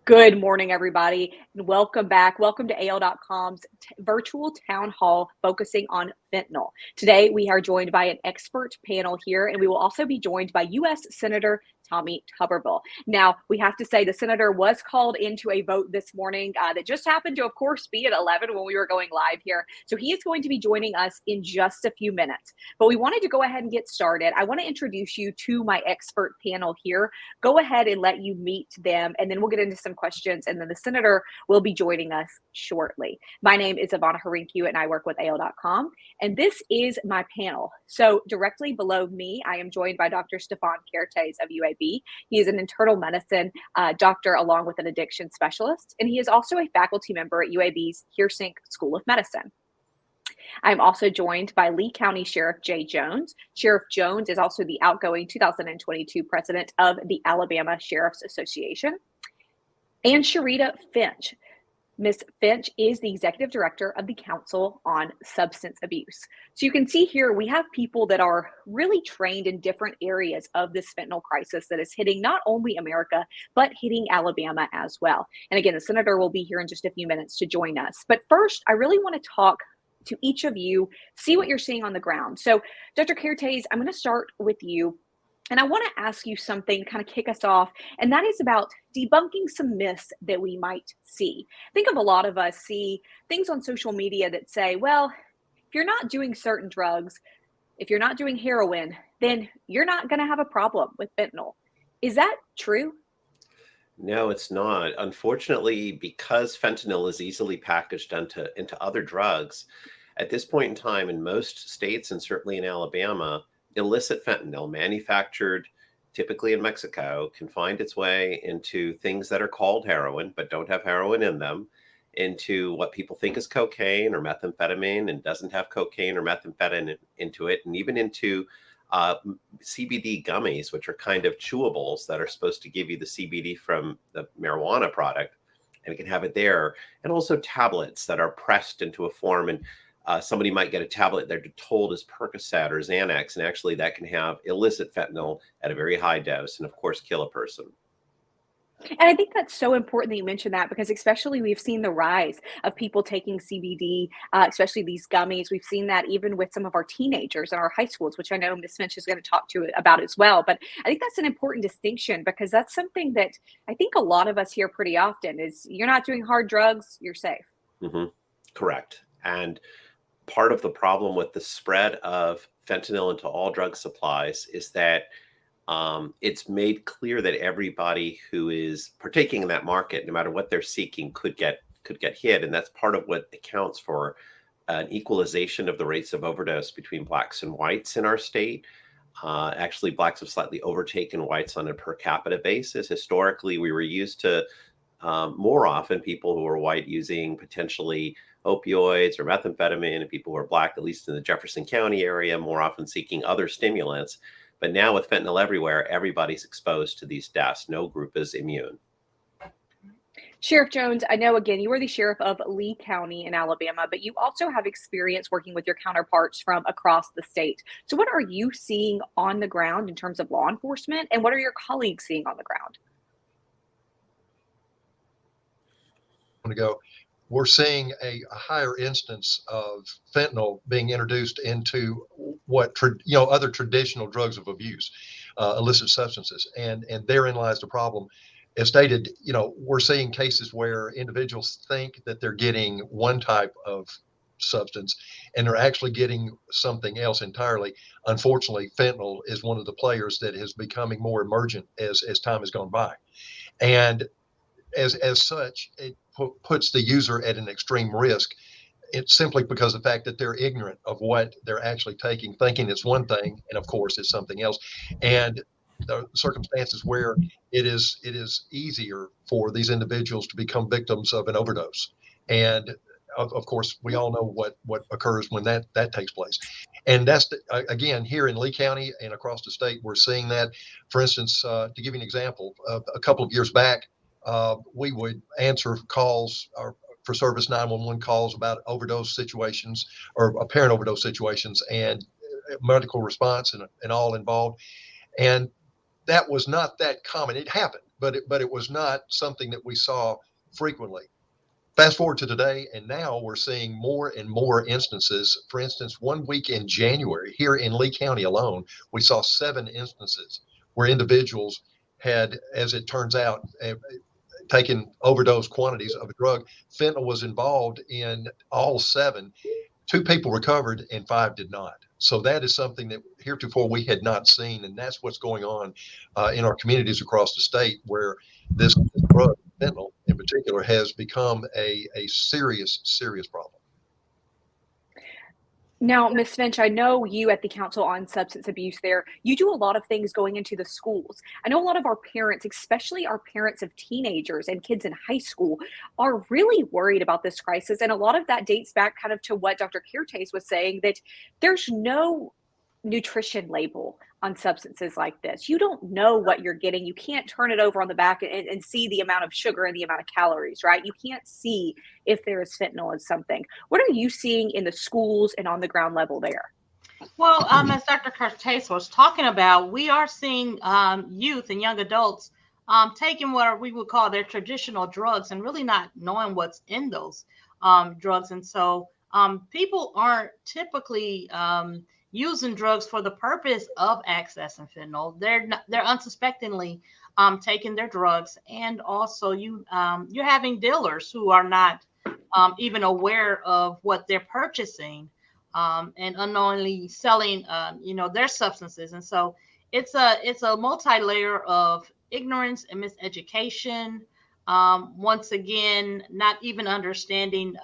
Good morning, everybody, and welcome back. Welcome to AL.com's virtual town hall focusing on fentanyl. Today, we are joined by an expert panel here, and we will also be joined by U.S. Senator Tommy Tuberville. Now, we have to say the senator was called into a vote this morning that just happened to, of course, be at 11 when we were going live here. So he is going to be joining us in just a few minutes. But we wanted to go ahead and get started. I want to introduce you to my expert panel here. Go ahead and let you meet them, and then we'll get into some questions, and then the senator will be joining us shortly. My name is Ivana Hrynkiw, and I work with AL.com, and this is my panel. So directly below me, I am joined by Dr. Stefan Kertesz of UAB. He is an internal medicine doctor along with an addiction specialist, and he is also a faculty member at UAB's Hersink School of Medicine. I'm also joined by Lee County Sheriff Jay Jones. Sheriff Jones is also the outgoing 2022 president of the Alabama Sheriff's Association. And Shereda Finch. Ms. Finch is the executive director of the Council on Substance Abuse. So you can see here we have people that are really trained in different areas of this fentanyl crisis that is hitting not only America, but hitting Alabama as well. And again, the senator will be here in just a few minutes to join us. But first, I really want to talk to each of you, see what you're seeing on the ground. So Dr. Kertesz, I'm going to start with you. And I want to ask you something, kind of kick us off, and that is about debunking some myths that we might see. I think of a lot of us see things on social media that say, well, if you're not doing certain drugs, if you're not doing heroin, then you're not going to have a problem with fentanyl. Is that true? No, it's not. Unfortunately, because fentanyl is easily packaged into other drugs, at this point in time in most states and certainly in Alabama, illicit fentanyl manufactured typically in Mexico can find its way into things that are called heroin but don't have heroin in them, into what people think is cocaine or methamphetamine and doesn't have cocaine or methamphetamine into it, and even into CBD gummies, which are kind of chewables that are supposed to give you the CBD from the marijuana product, and it can have it there, and also tablets that are pressed into a form, and somebody might get a tablet they're told is Percocet or Xanax, and actually that can have illicit fentanyl at a very high dose and, of course, kill a person. And I think that's so important that you mentioned that, because especially we've seen the rise of people taking CBD, especially these gummies. We've seen that even with some of our teenagers in our high schools, which I know Ms. Finch is going to talk to about as well. But I think that's an important distinction, because that's something that I think a lot of us hear pretty often is you're not doing hard drugs, you're safe. Mm-hmm. Correct. And part of the problem with the spread of fentanyl into all drug supplies is that it's made clear that everybody who is partaking in that market, no matter what they're seeking, could get hit, and that's part of what accounts for an equalization of the rates of overdose between blacks and whites in our state. Actually, blacks have slightly overtaken whites on a per capita basis. Historically, we were used to more often people who are white using potentially opioids or methamphetamine, and people who are black, at least in the Jefferson County area, more often seeking other stimulants. But now with fentanyl everywhere, everybody's exposed to these deaths. No group is immune. Sheriff Jones, I know, again, you are the sheriff of Lee County in Alabama, but you also have experience working with your counterparts from across the state. So what are you seeing on the ground in terms of law enforcement, and what are your colleagues seeing on the ground? We're seeing a higher instance of fentanyl being introduced into what other traditional drugs of abuse, illicit substances, and therein lies the problem. As stated, we're seeing cases where individuals think that they're getting one type of substance and they're actually getting something else entirely. Unfortunately, fentanyl is one of the players that is becoming more emergent as time has gone by, and as such, it puts the user at an extreme risk. It's simply because of the fact that they're ignorant of what they're actually taking, thinking it's one thing, and of course it's something else. And the circumstances where it is easier for these individuals to become victims of an overdose. And of course, we all know what occurs when that takes place. And that's again, here in Lee County and across the state, we're seeing that. For instance, to give you an example, a couple of years back, we would answer calls for service 911 calls about overdose situations or apparent overdose situations, and medical response and all involved. And that was not that common. It happened, but it was not something that we saw frequently. Fast forward to today, and now we're seeing more and more instances. For instance, 1 week in January here in Lee County alone, we saw 7 instances where individuals had, as it turns out, taken overdose quantities of a drug. Fentanyl was involved in all 7. 2 people recovered and 5 did not. So that is something that heretofore we had not seen, and that's what's going on in our communities across the state, where this drug, fentanyl in particular, has become a serious problem. Now, Ms. Finch, I know you at the Council on Substance Abuse there, you do a lot of things going into the schools. I know a lot of our parents, especially our parents of teenagers and kids in high school, are really worried about this crisis. And a lot of that dates back kind of to what Dr. Kertesz was saying, that there's no nutrition label on substances like this. You don't know what you're getting. You can't turn it over on the back and see the amount of sugar and the amount of calories, right? You can't see if there is fentanyl in something. What are you seeing in the schools and on the ground level there? Well, as Dr. Kertesz was talking about, we are seeing youth and young adults taking what we would call their traditional drugs and really not knowing what's in those drugs. And so people aren't typically using drugs for the purpose of accessing fentanyl. They're unsuspectingly taking their drugs, and also you're having dealers who are not even aware of what they're purchasing, and unknowingly selling their substances. And so it's a multi-layer of ignorance and miseducation. Once again, not even understanding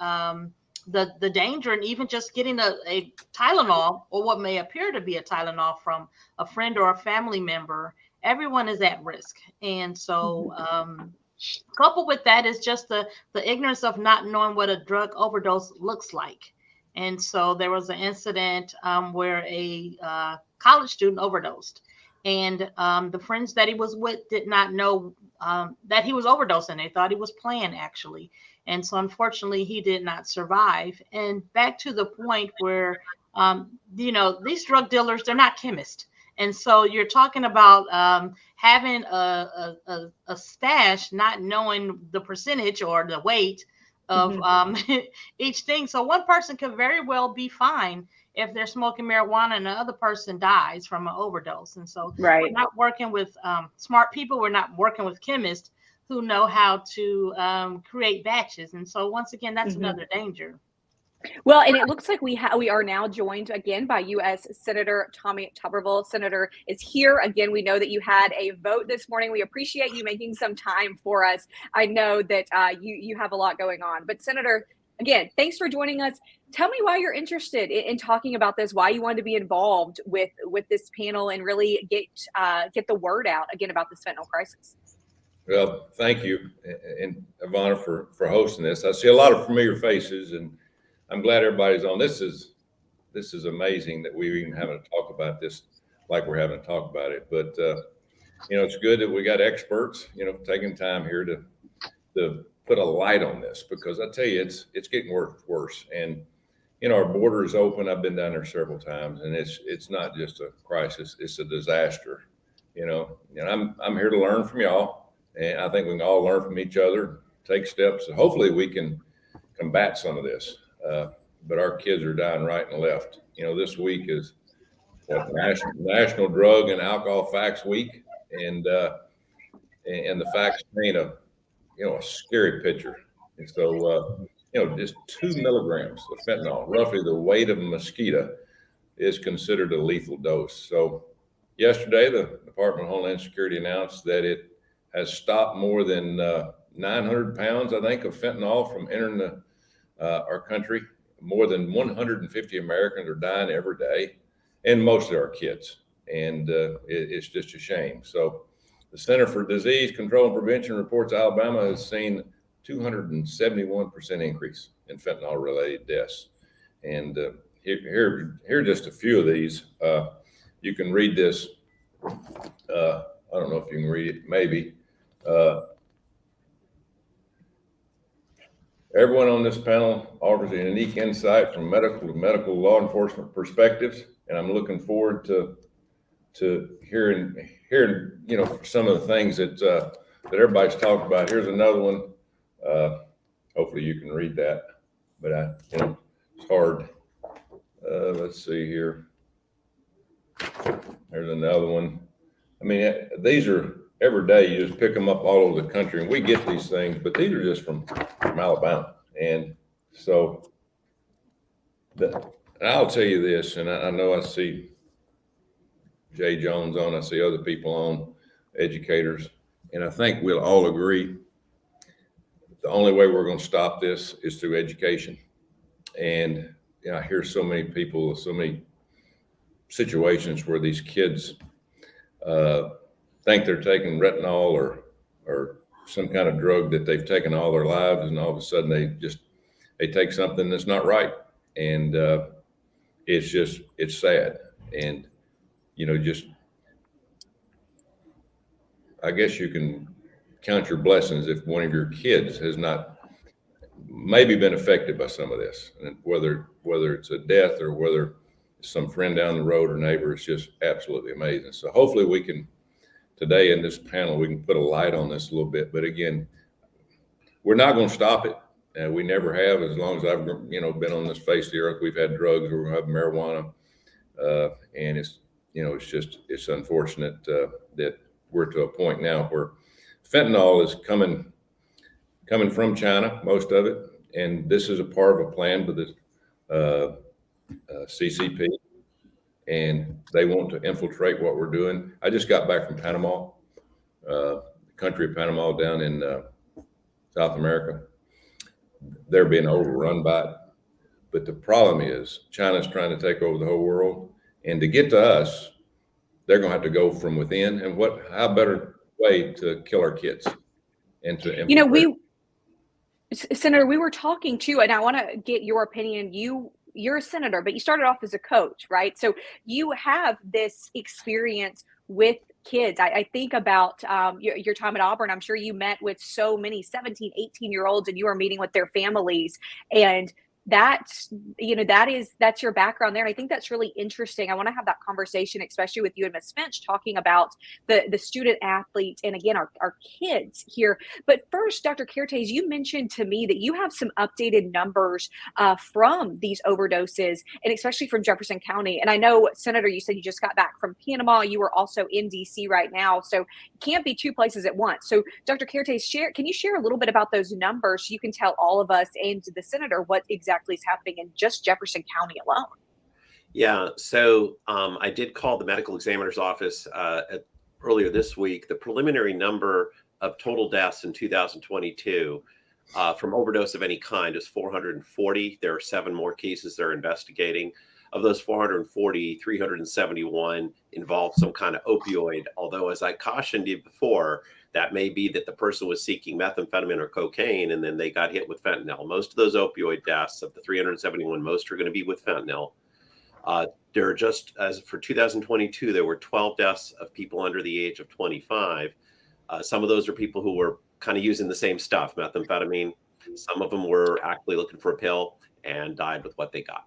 the danger, and even just getting a Tylenol, or what may appear to be a Tylenol, from a friend or a family member. Everyone is at risk. And so coupled with that is just the ignorance of not knowing what a drug overdose looks like. And so there was an incident where a college student overdosed, and the friends that he was with did not know that he was overdosing. They thought he was playing, actually. And so unfortunately, he did not survive. And back to the point where, these drug dealers, they're not chemists. And so you're talking about having a stash, not knowing the percentage or the weight of each thing. So one person could very well be fine if they're smoking marijuana and the other person dies from an overdose. And so we're not working with smart people. We're not working with chemists who know how to create batches. And so once again, that's another danger. Well, and it looks like we are now joined again by U.S. Senator Tommy Tuberville. Senator is here again. We know that you had a vote this morning. We appreciate you making some time for us. I know that you have a lot going on, but Senator, again, thanks for joining us. Tell me why you're interested in talking about this, why you wanted to be involved with this panel and really get the word out again about this fentanyl crisis. Well, thank you, and Ivana, for hosting this. I see a lot of familiar faces, and I'm glad everybody's on. This is amazing that we're even having to talk about this like we're having to talk about it. But it's good that we got experts, taking time here to put a light on this, because I tell you, it's getting worse. And our border is open. I've been down there several times, and it's not just a crisis; it's a disaster. And I'm here to learn from y'all. And I think we can all learn from each other, take steps. So hopefully we can combat some of this. But our kids are dying right and left. This week is National Drug and Alcohol Facts Week, and the facts paint a scary picture. And so just 2 milligrams of fentanyl, roughly the weight of a mosquito, is considered a lethal dose. So yesterday, the Department of Homeland Security announced that it has stopped more than 900 pounds, I think, of fentanyl from entering our country. More than 150 Americans are dying every day, and mostly our kids. And it's just a shame. So the Center for Disease Control and Prevention reports Alabama has seen 271% increase in fentanyl-related deaths. And here are just a few of these. You can read this. I don't know if you can read it, maybe. Everyone on this panel offers a unique insight from medical to medical law enforcement perspectives, and I'm looking forward to hearing some of the things that that everybody's talked about. Here's another one. Hopefully you can read that, but it's hard. Let's see here. There's another one. I mean, these are every day. You just pick them up all over the country, and we get these things, but these are just from Alabama. And so, and I'll tell you this, and I know I see Jay Jones on, I see other people on, educators, and I think we'll all agree the only way we're going to stop this is through education. And I hear so many people, so many situations where these kids think they're taking retinol or some kind of drug that they've taken all their lives, and all of a sudden they take something that's not right, and it's sad. And just I guess you can count your blessings if one of your kids has not maybe been affected by some of this, and whether it's a death or whether it's some friend down the road or neighbor. It's just absolutely amazing. So hopefully we can today in this panel, we can put a light on this a little bit. But again, we're not going to stop it. And we never have. As long as I've been on this face of the earth, we've had drugs, we have marijuana, and it's unfortunate that we're to a point now where fentanyl is coming from China, most of it, and this is a part of a plan with the CCP, and they want to infiltrate what we're doing. I just got back from Panama, the country of Panama down in South America. They're being overrun by it. But the problem is China's trying to take over the whole world. And to get to us, they're going to have to go from within. And how better way to kill our kids and to infiltrate. Senator, we were talking too, and I want to get your opinion. You're a senator, but you started off as a coach, right? So you have this experience with kids. I think about your time at Auburn. I'm sure you met with so many 17, 18-year-olds, and you were meeting with their families. And that's your background there. And I think that's really interesting. I want to have that conversation, especially with you and Ms. Finch, talking about the student athletes and again, our kids here. But first, Dr. Kertesz, you mentioned to me that you have some updated numbers from these overdoses, and especially from Jefferson County. And I know, Senator, you said you just got back from Panama. You were also in DC right now. So you can't be two places at once. So Dr. Kertesz, can you share a little bit about those numbers so you can tell all of us and the senator what exactly is happening in just Jefferson County alone? Yeah, so I did call the medical examiner's office earlier this week. The preliminary number of total deaths in 2022 from overdose of any kind is 440. There are 7 more cases they're investigating. Of those 440, 371 involved some kind of opioid, although as I cautioned you before, that may be that the person was seeking methamphetamine or cocaine and then they got hit with fentanyl. Most of those opioid deaths of the 371, most are going to be with fentanyl. There are just, as for 2022, there were 12 deaths of people under the age of 25. Some of those are people who were kind of using the same stuff, methamphetamine. Some of them were actually looking for a pill and died with what they got.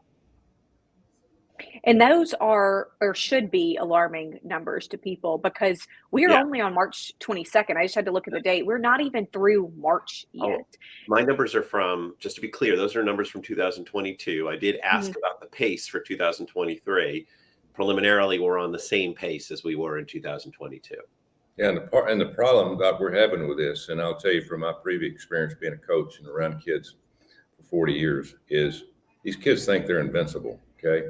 And those are, or should be, alarming numbers to people, because we are only on March 22nd. I just had to look at the date. We're not even through March yet. My numbers are from, just to be clear, those are numbers from 2022. I did ask about the pace for 2023. Preliminarily, we're on the same pace as we were in 2022. Yeah, and the problem that we're having with this, and I'll tell you from my previous experience being a coach and around kids for 40 years, is these kids think they're invincible, okay?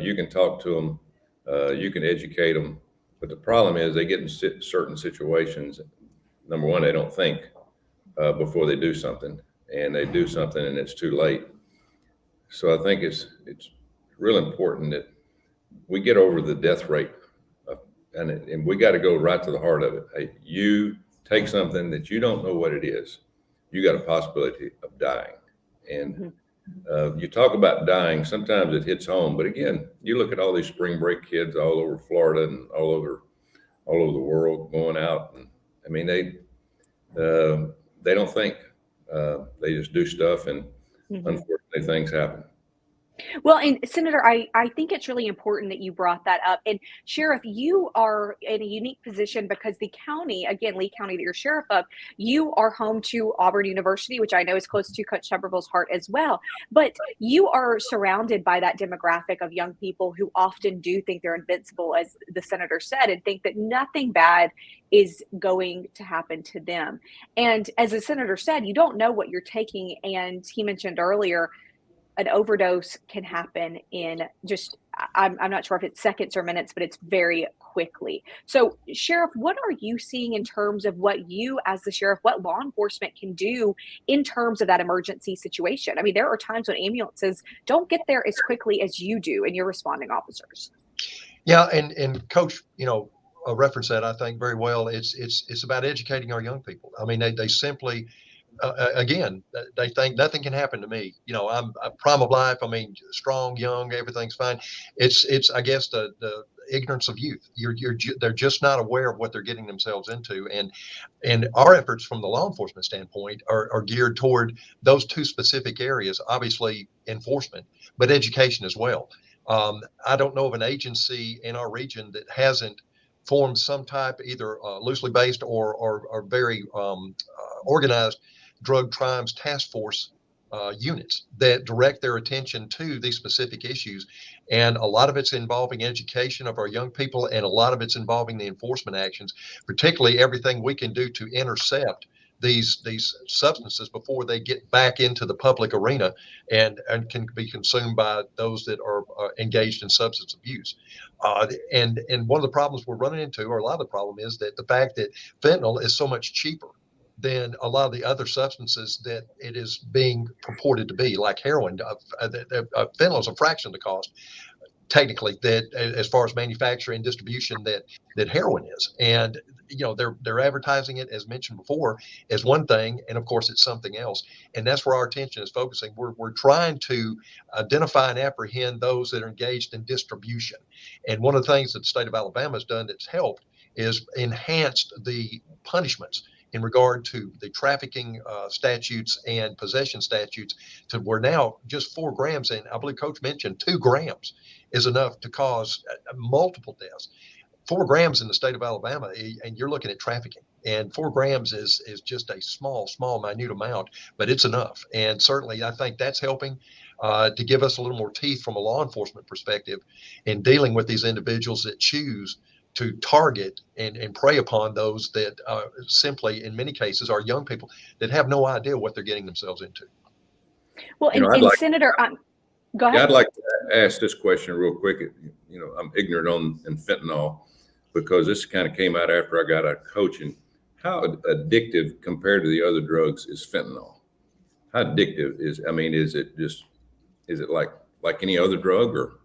You can talk to them, you can educate them, but the problem is they get in certain situations. Number one, they don't think before they do something, and they do something and it's too late. So I think it's real important that we get over the death rate, and we got to go right to the heart of it. Hey, you take something that you don't know what it is, you got a possibility of dying. And you talk about dying, sometimes it hits home, but again, you look at all these spring break kids all over Florida and all over the world going out, and I mean they don't think, they just do stuff, and unfortunately things happen. Well, and Senator, I think it's really important that you brought that up. And Sheriff, you are in a unique position because the county, again, Lee County that you're sheriff of, you are home to Auburn University, which I know is close to Coach Tuberville's heart as well. But you are surrounded by that demographic of young people who often do think they're invincible, as the senator said, and think that nothing bad is going to happen to them. And as the senator said, you don't know what you're taking. And he mentioned earlier, an overdose can happen in just, I'm not sure if it's seconds or minutes, but it's very quickly. So, Sheriff, what are you seeing in terms of what you, as the sheriff, what law enforcement can do in terms of that emergency situation? I mean, there are times when ambulances don't get there as quickly as you do and your responding officers. Yeah, and Coach, referenced that, I think, very well. It's about educating our young people. I mean, they simply, again, they think nothing can happen to me. I'm prime of life. I mean, strong, young, everything's fine. It's I guess the ignorance of youth. They're just not aware of what they're getting themselves into, and our efforts from the law enforcement standpoint are geared toward those two specific areas. Obviously, enforcement, but education as well. I don't know of an agency in our region that hasn't formed some type, either loosely based or very organized drug crimes task force units that direct their attention to these specific issues. And a lot of it's involving education of our young people, and a lot of it's involving the enforcement actions, particularly everything we can do to intercept these substances before they get back into the public arena and can be consumed by those that are engaged in substance abuse. And one of the problems we're running into, or a lot of the problem, is that the fact that fentanyl is so much cheaper than a lot of the other substances that it is being purported to be, like heroin. Fentanyl is a fraction of the cost, technically, that as far as manufacturing and distribution that heroin is. And they're advertising it, as mentioned before, as one thing, and of course it's something else. And that's where our attention is focusing. We're trying to identify and apprehend those that are engaged in distribution. And one of the things that the state of Alabama has done that's helped is enhanced the punishments in regard to the trafficking statutes and possession statutes, to where now just 4 grams, and I believe Coach mentioned 2 grams is enough to cause multiple deaths. 4 grams in the state of Alabama, and you're looking at trafficking. And 4 grams is just a small, minute amount, but it's enough. And certainly I think that's helping to give us a little more teeth from a law enforcement perspective in dealing with these individuals that choose to target and prey upon those that simply, in many cases, are young people that have no idea what they're getting themselves into. Well, and Senator, go ahead. Yeah, I'd like to ask this question real quick. I'm ignorant on fentanyl because this kind of came out after I got out of coaching. How addictive compared to the other drugs is fentanyl? How addictive is it like any other drug, or?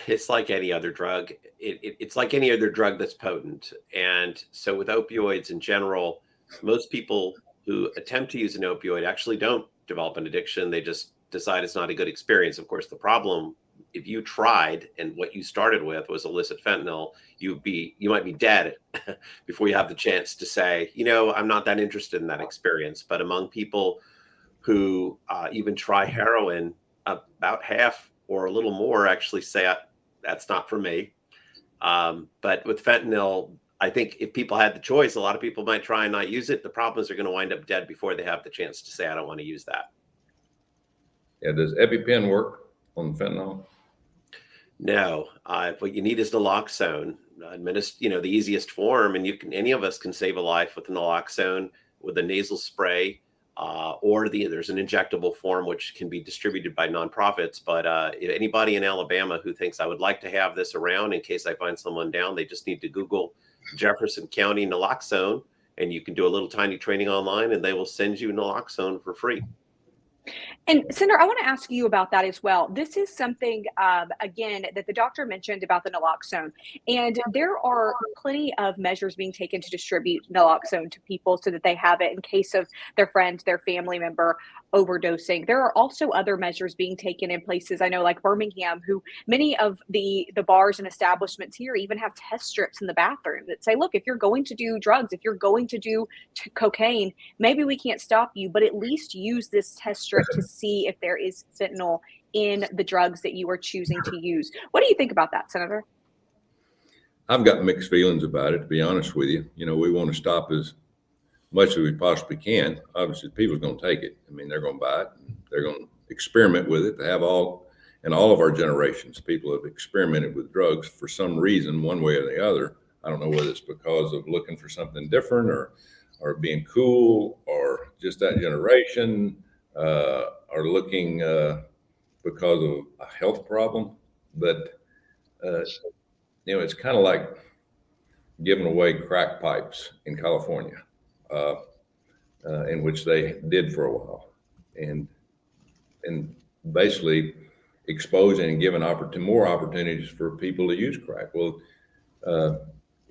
It's like any other drug. It's like any other drug that's potent. And so with opioids in general, most people who attempt to use an opioid actually don't develop an addiction. They just decide it's not a good experience. Of course, the problem, if you tried and what you started with was illicit fentanyl, you might be dead before you have the chance to say, I'm not that interested in that experience. But among people who even try heroin, about half or a little more actually say, that's not for me. But with fentanyl, I think if people had the choice, a lot of people might try and not use it. The problem is they're going to wind up dead before they have the chance to say, I don't want to use that. Yeah. Does EpiPen work on fentanyl? No. What you need is naloxone. The easiest form, and any of us can save a life with naloxone with a nasal spray. Or there's an injectable form which can be distributed by nonprofits. But anybody in Alabama who thinks I would like to have this around in case I find someone down, they just need to Google Jefferson County naloxone, and you can do a little tiny training online, and they will send you naloxone for free. And Senator, I want to ask you about that as well. This is something, again, that the doctor mentioned about the naloxone. And there are plenty of measures being taken to distribute naloxone to people so that they have it in case of their friend, their family member overdosing. There are also other measures being taken in places, I know, like Birmingham, who many of the bars and establishments here even have test strips in the bathroom that say, look, if you're going to do drugs, if you're going to do cocaine, maybe we can't stop you, but at least use this test strict to see if there is fentanyl in the drugs that you are choosing to use. What do you think about that, Senator? I've got mixed feelings about it, to be honest with you. You know, we want to stop as much as we possibly can. Obviously, people's going to take it. I mean, they're going to buy it. And they're going to experiment with it. They have all of our generations, people have experimented with drugs for some reason, one way or the other. I don't know whether it's because of looking for something different or being cool, or just that generation, or looking because of a health problem. But you know, it's kind of like giving away crack pipes in California, in which they did for a while, and basically exposing and giving more opportunities for people to use crack. Well,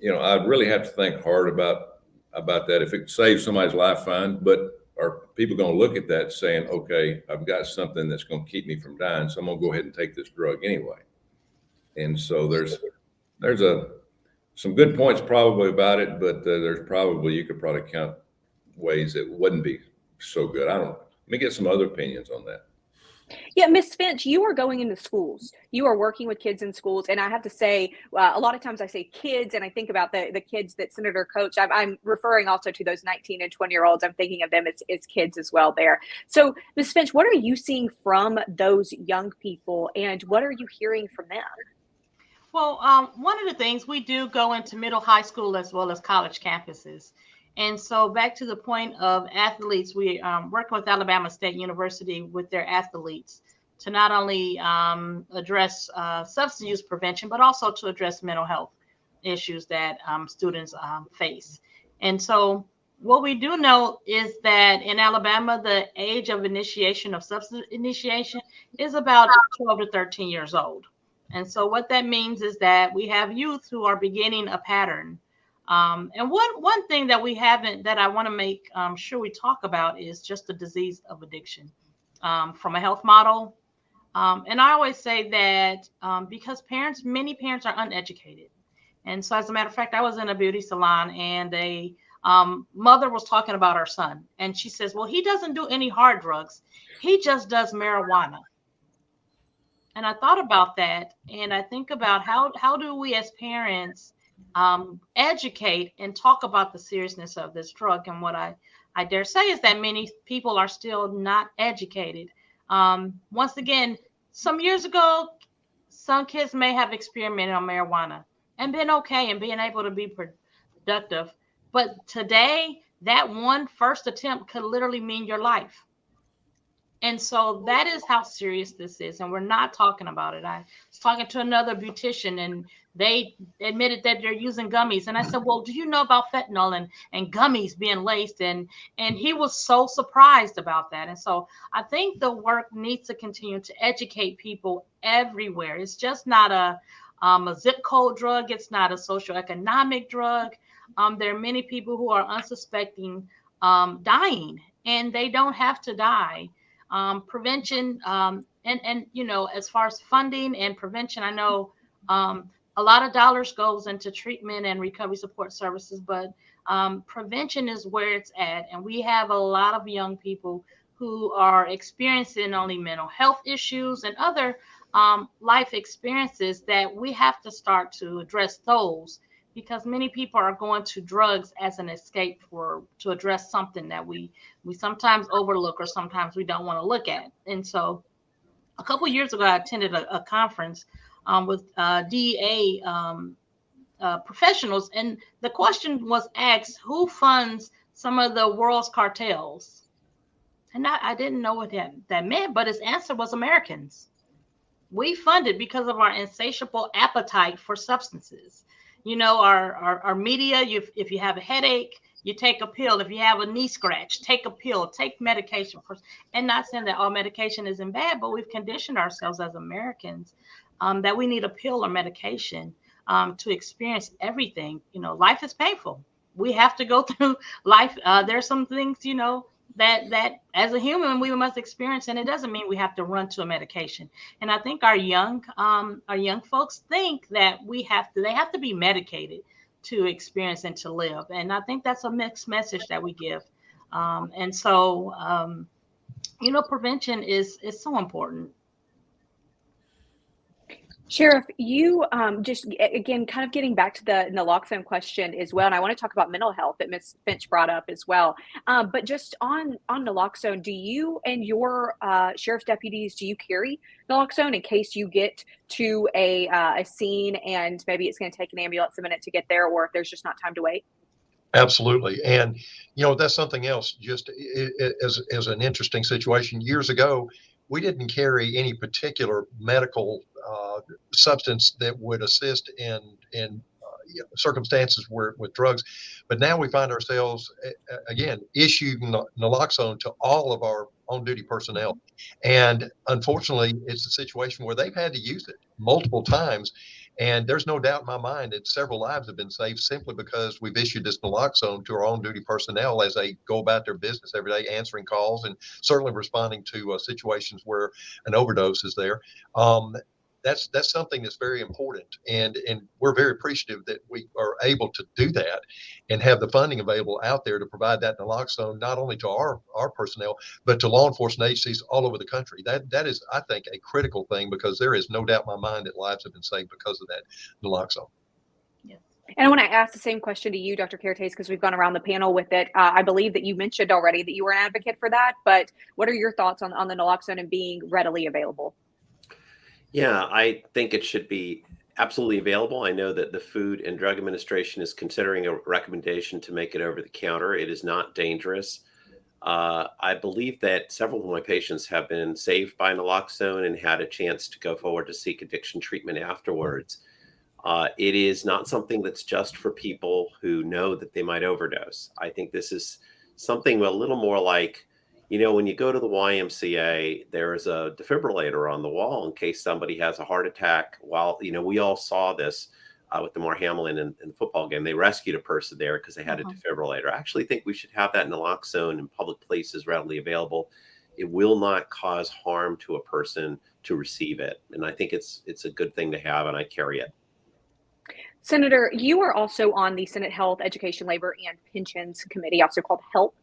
you know, I really have to think hard about that. If it saves somebody's life, fine, but are people going to look at that saying, okay, I've got something that's going to keep me from dying, so I'm going to go ahead and take this drug anyway? And so there's some good points probably about it, but you could probably count ways that wouldn't be so good. I don't know. Let me get some other opinions on that. Yeah, Ms. Finch, you are going into schools. You are working with kids in schools. And I have to say, a lot of times I say kids, and I think about the kids that Senator Coach. I'm referring also to those 19 and 20-year-olds. I'm thinking of them as kids as well there. So, Ms. Finch, what are you seeing from those young people, and what are you hearing from them? Well, one of the things, we do go into middle high school as well as college campuses. And so back to the point of athletes, we working with Alabama State University with their athletes to not only address substance use prevention, but also to address mental health issues that students face. And so what we do know is that in Alabama, the age of initiation of substance initiation is about 12 to 13 years old. And so what that means is that we have youth who are beginning a pattern. And one thing that we haven't, that I want to make sure we talk about, is just the disease of addiction from a health model. And I always say that because many parents are uneducated. And so as a matter of fact, I was in a beauty salon, and a mother was talking about her son. And she says, well, he doesn't do any hard drugs. He just does marijuana. And I thought about that, and I think about how do we as parents educate and talk about the seriousness of this drug. And what I dare say is that many people are still not educated. Once again, some years ago, some kids may have experimented on marijuana and been okay and being able to be productive. But today, that one first attempt could literally mean your life. And so that is how serious this is. And we're not talking about it. I was talking to another beautician, and they admitted that they're using gummies. And I said, well, do you know about fentanyl and gummies being laced? And he was so surprised about that. And so I think the work needs to continue to educate people everywhere. It's just not a zip code drug. It's not a socioeconomic drug. There are many people who are unsuspecting dying, and they don't have to die. Prevention and you know, as far as funding and prevention, I know a lot of dollars goes into treatment and recovery support services, but prevention is where it's at. And we have a lot of young people who are experiencing only mental health issues and other life experiences that we have to start to address those, because many people are going to drugs as an escape to address something that we sometimes overlook or sometimes we don't want to look at. And so a couple of years ago, I attended a conference with DEA professionals, and the question was asked, who funds some of the world's cartels? And I didn't know what that meant, but his answer was Americans. We fund it because of our insatiable appetite for substances. You know, our media, if you have a headache, you take a pill. If you have a knee scratch, take a pill, take medication first. And not saying that all medication isn't bad, but we've conditioned ourselves as Americans that we need a pill or medication to experience everything. You know, life is painful. We have to go through life. There's some things, you know, that as a human we must experience, and it doesn't mean we have to run to a medication. And I think our young folks think that they have to be medicated to experience and to live. And I think that's a mixed message that we give. And so prevention is so important. Sheriff, you just again kind of getting back to the naloxone question as well, and I want to talk about mental health that Ms. Finch brought up as well. But just on naloxone, do you and your sheriff's deputies, do you carry naloxone in case you get to a scene and maybe it's going to take an ambulance a minute to get there, or if there's just not time to wait? Absolutely. And, that's something else, just as an interesting situation. Years ago, we didn't carry any particular medical substance that would assist in circumstances with drugs. But now we find ourselves, again, issuing naloxone to all of our on-duty personnel. And unfortunately, it's a situation where they've had to use it multiple times. And there's no doubt in my mind that several lives have been saved simply because we've issued this naloxone to our on-duty personnel as they go about their business every day, answering calls and certainly responding to situations where an overdose is there. That's something that's very important, and we're very appreciative that we are able to do that and have the funding available out there to provide that naloxone not only to our personnel but to law enforcement agencies all over the country. That is, I think, a critical thing, because there is no doubt in my mind that lives have been saved because of that naloxone. And I want to ask the same question to you, Dr. Kertesz, because we've gone around the panel with it. I believe that you mentioned already that you were an advocate for that, but what are your thoughts on the naloxone and being readily available? Yeah, I think it should be absolutely available. I know that the Food and Drug Administration is considering a recommendation to make it over the counter. It is not dangerous. I believe that several of my patients have been saved by naloxone and had a chance to go forward to seek addiction treatment afterwards. It is not something that's just for people who know that they might overdose. I think this is something a little more like, when you go to the YMCA, there is a defibrillator on the wall in case somebody has a heart attack. While, we all saw this with the Mar Hamlin in the football game. They rescued a person there because they had a defibrillator. I actually think we should have that naloxone in public places readily available. It will not cause harm to a person to receive it. And I think it's a good thing to have, and I carry it. Senator, you are also on the Senate Health, Education, Labor, and Pensions Committee, also called HELP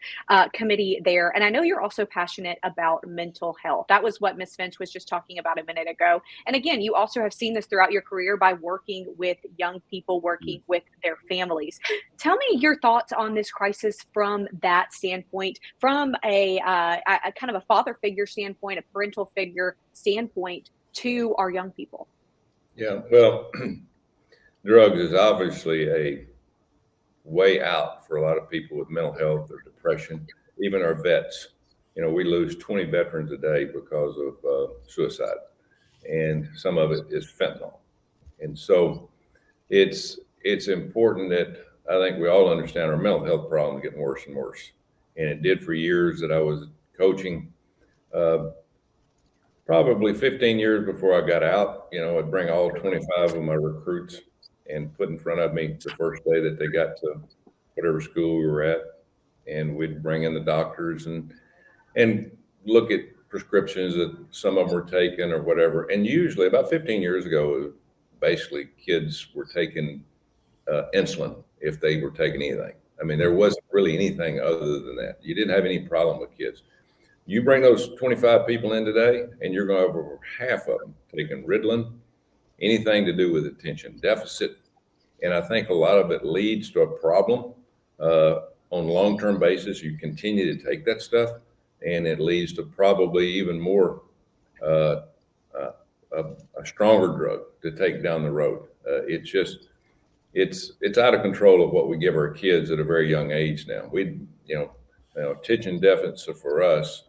Committee there. And I know you're also passionate about mental health. That was what Ms. Finch was just talking about a minute ago. And again, you also have seen this throughout your career by working with young people, working with their families. Tell me your thoughts on this crisis from that standpoint, from a kind of a father figure standpoint, a parental figure standpoint to our young people. Yeah, well, drugs is obviously a way out for a lot of people with mental health or depression, even our vets. We lose 20 veterans a day because of suicide, and some of it is fentanyl. And so it's important that I think we all understand our mental health problem is getting worse and worse. And it did for years that I was coaching. Probably 15 years before I got out, I'd bring all 25 of my recruits and put in front of me the first day that they got to whatever school we were at. And we'd bring in the doctors and look at prescriptions that some of them were taking or whatever. And usually about 15 years ago, basically kids were taking insulin if they were taking anything. I mean, there wasn't really anything other than that. You didn't have any problem with kids. You bring those 25 people in today, and you're going to have over half of them taking Ritalin, anything to do with attention deficit. And I think a lot of it leads to a problem on a long-term basis. You continue to take that stuff, and it leads to probably even more a stronger drug to take down the road. It's out of control of what we give our kids at a very young age now. Attention deficit for us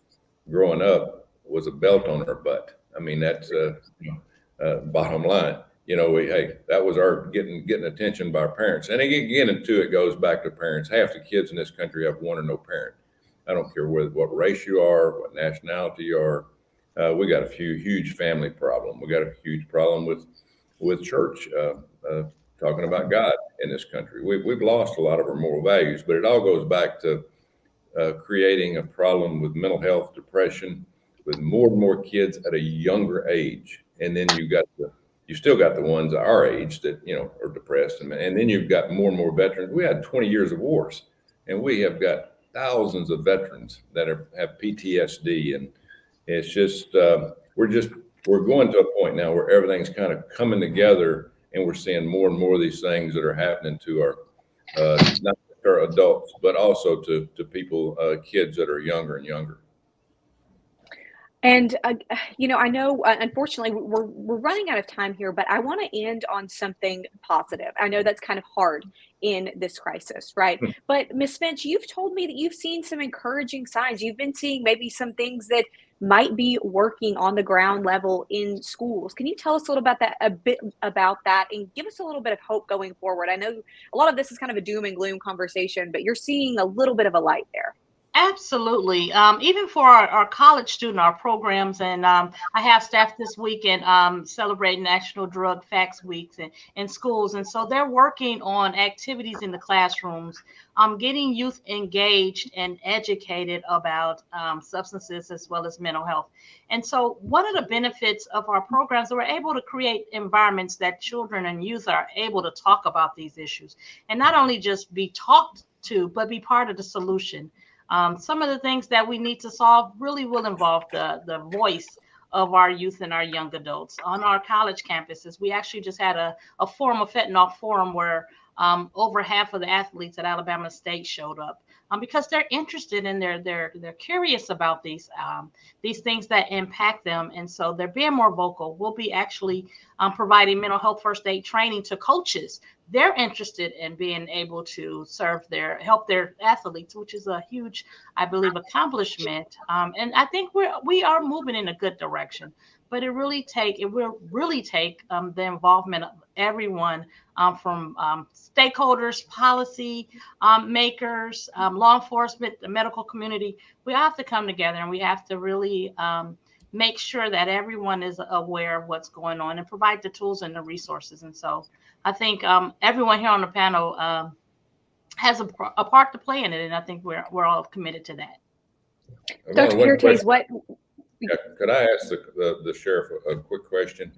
growing up was a belt on our butt. I mean, that's bottom line. That was our getting attention by our parents. And again, it goes back to parents. Half the kids in this country have one or no parent. I don't care what race you are, what nationality you are. We got a huge family problem. We got a huge problem with church, talking about God in this country. We've lost a lot of our moral values, but it all goes back to creating a problem with mental health, depression, with more and more kids at a younger age. And then you still got the ones our age that, are depressed. And then you've got more and more veterans. We had 20 years of wars, and we have got thousands of veterans that have PTSD, and it's just we're going to a point now where everything's kind of coming together, and we're seeing more and more of these things that are happening to our not just our adults, but also to people, kids that are younger and younger. And I know, unfortunately, we're running out of time here, but I want to end on something positive. I know that's kind of hard in this crisis, right? But Ms. Finch, you've told me that you've seen some encouraging signs. You've been seeing maybe some things that might be working on the ground level in schools. Can you tell us a bit about that, and give us a little bit of hope going forward? I know a lot of this is kind of a doom and gloom conversation, but you're seeing a little bit of a light there. Absolutely. Even for our college student, our programs, and I have staff this weekend celebrating National Drug Facts Weeks in schools. And so they're working on activities in the classrooms, getting youth engaged and educated about substances as well as mental health. And so one of the benefits of our programs, we're able to create environments that children and youth are able to talk about these issues, and not only just be talked to, but be part of the solution. Some of the things that we need to solve really will involve the voice of our youth and our young adults. On our college campuses, we actually just had a fentanyl forum where over half of the athletes at Alabama State showed up because they're interested and they're curious about these things that impact them, and so they're being more vocal. We'll be actually providing mental health first aid training to coaches. They're interested in being able to help their athletes, which is a huge, I believe, accomplishment. And I think we are moving in a good direction, but it will really take the involvement of everyone, from stakeholders, policy makers, law enforcement, the medical community. We have to come together, and we have to really make sure that everyone is aware of what's going on and provide the tools and the resources. And so I think everyone here on the panel has a part to play in it, and I think we're all committed to that. Dr. Kertesz, could I ask the sheriff a quick question?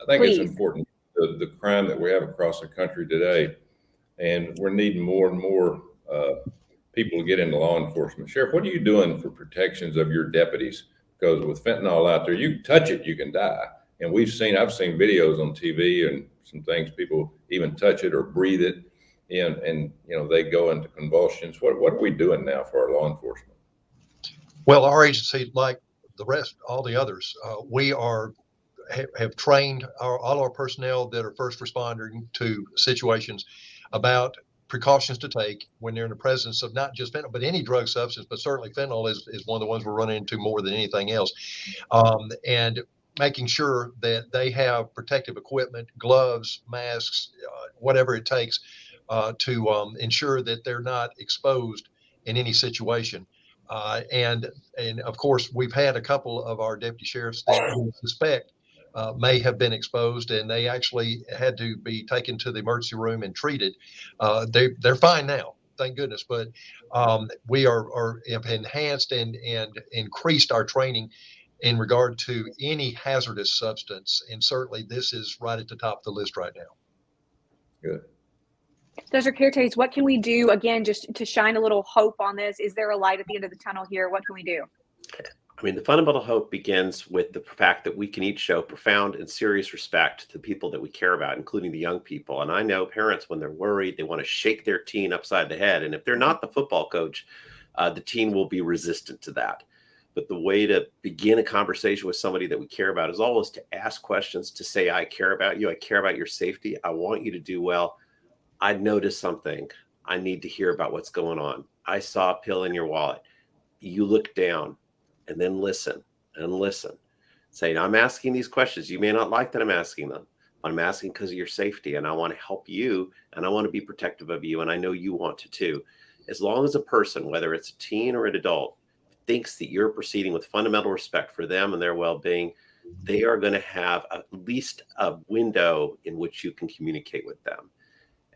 I think Please. It's important, the crime that we have across the country today, and we're needing more and more people to get into law enforcement. Sheriff, what are you doing for protections of your deputies? Because with fentanyl out there, you touch it, you can die. And I've seen videos on TV and some things, people even touch it or breathe it, and they go into convulsions. What are we doing now for our law enforcement? Well, our agency, like the rest, all the others, we have trained all our personnel that are first responding to situations about precautions to take when they're in the presence of not just fentanyl, but any drug substance, but certainly fentanyl is one of the ones we're running into more than anything else. And making sure that they have protective equipment, gloves, masks, whatever it takes to ensure that they're not exposed in any situation. And of course, we've had a couple of our deputy sheriffs that we suspect may have been exposed, and they actually had to be taken to the emergency room and treated. They're fine now, thank goodness. But we have enhanced and increased our training in regard to any hazardous substance, and certainly this is right at the top of the list right now. Good. Dr. Kertesz, what can we do, again, just to shine a little hope on this? Is there a light at the end of the tunnel here? What can we do? I mean, the fundamental hope begins with the fact that we can each show profound and serious respect to the people that we care about, including the young people. And I know parents, when they're worried, they want to shake their teen upside the head. And if they're not the football coach, the teen will be resistant to that. But the way to begin a conversation with somebody that we care about is always to ask questions, to say, I care about you. I care about your safety. I want you to do well. I noticed something. I need to hear about what's going on. I saw a pill in your wallet. You look down, and then listen and listen. Saying, I'm asking these questions. You may not like that I'm asking them. I'm asking because of your safety, and I want to help you, and I want to be protective of you, and I know you want to too. As long as a person, whether it's a teen or an adult, thinks that you're proceeding with fundamental respect for them and their well-being, they are going to have at least a window in which you can communicate with them.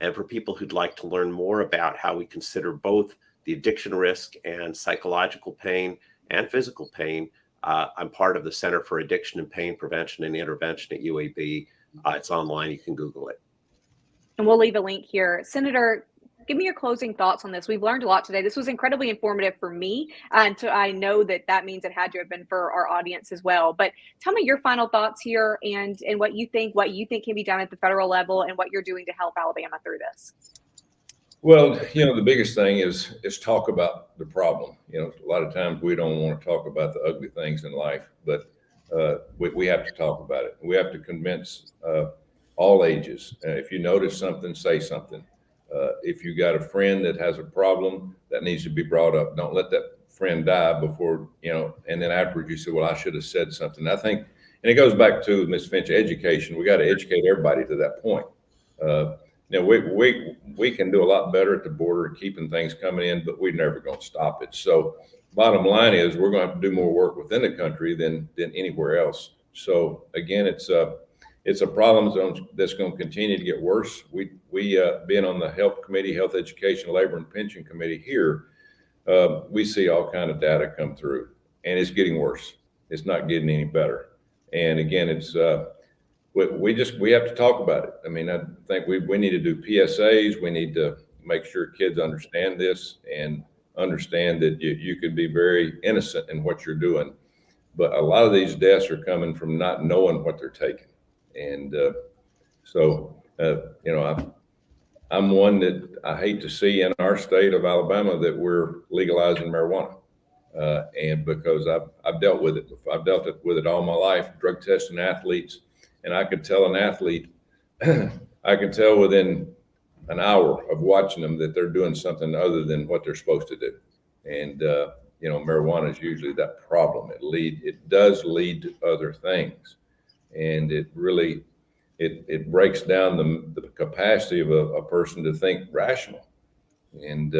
And for people who'd like to learn more about how we consider both the addiction risk and psychological pain and physical pain, I'm part of the Center for Addiction and Pain Prevention and Intervention at UAB. It's online. You can Google it. And we'll leave a link here. Senator, give me your closing thoughts on this. We've learned a lot today. This was incredibly informative for me, and so I know that means it had to have been for our audience as well. But tell me your final thoughts here, and what you think can be done at the federal level, and what you're doing to help Alabama through this. Well, the biggest thing is talk about the problem. A lot of times we don't want to talk about the ugly things in life, but we have to talk about it. We have to convince all ages. If you notice something, say something. If you got a friend that has a problem, that needs to be brought up. Don't let that friend die before, and then afterwards you say, well, I should have said something. I think, and it goes back to Ms. Finch, education. We got to educate everybody to that point. We can do a lot better at the border keeping things coming in, but we're never going to stop it. So bottom line is we're going to have to do more work within the country than anywhere else. So again, it's a problem that's going to continue to get worse. We being on the Health Committee, Health, Education, Labor, and Pension Committee here, we see all kind of data come through, and it's getting worse. It's not getting any better. And again, it's we have to talk about it. I mean, I think we need to do PSAs. We need to make sure kids understand this and understand that you could be very innocent in what you're doing. But a lot of these deaths are coming from not knowing what they're taking. And I'm one that I hate to see in our state of Alabama that we're legalizing marijuana. And because I've dealt with it. I've dealt with it all my life, drug testing athletes. And I could tell an athlete, I can tell within an hour of watching them that they're doing something other than what they're supposed to do. And, marijuana is usually that problem. It does lead to other things. And it really, it breaks down the capacity of a person to think rational. And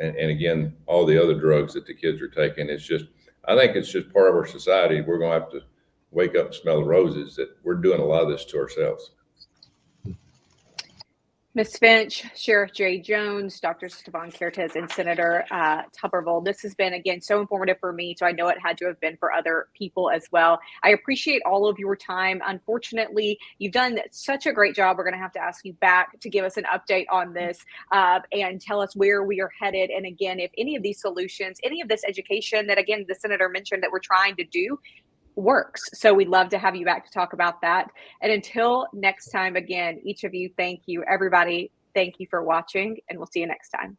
again, all the other drugs that the kids are taking, I think it's just part of our society. We're going to have to wake up and smell the roses that we're doing a lot of this to ourselves. Ms. Finch, Sheriff J. Jones, Dr. Stefan Kertesz, and Senator Tuberville. This has been, again, so informative for me, so I know it had to have been for other people as well. I appreciate all of your time. Unfortunately, you've done such a great job. We're going to have to ask you back to give us an update on this and tell us where we are headed. And again, if any of these solutions, any of this education that, again, the Senator mentioned that we're trying to do, works. So we'd love to have you back to talk about that. And until next time, again, each of you, thank you. Everybody, thank you for watching, and we'll see you next time.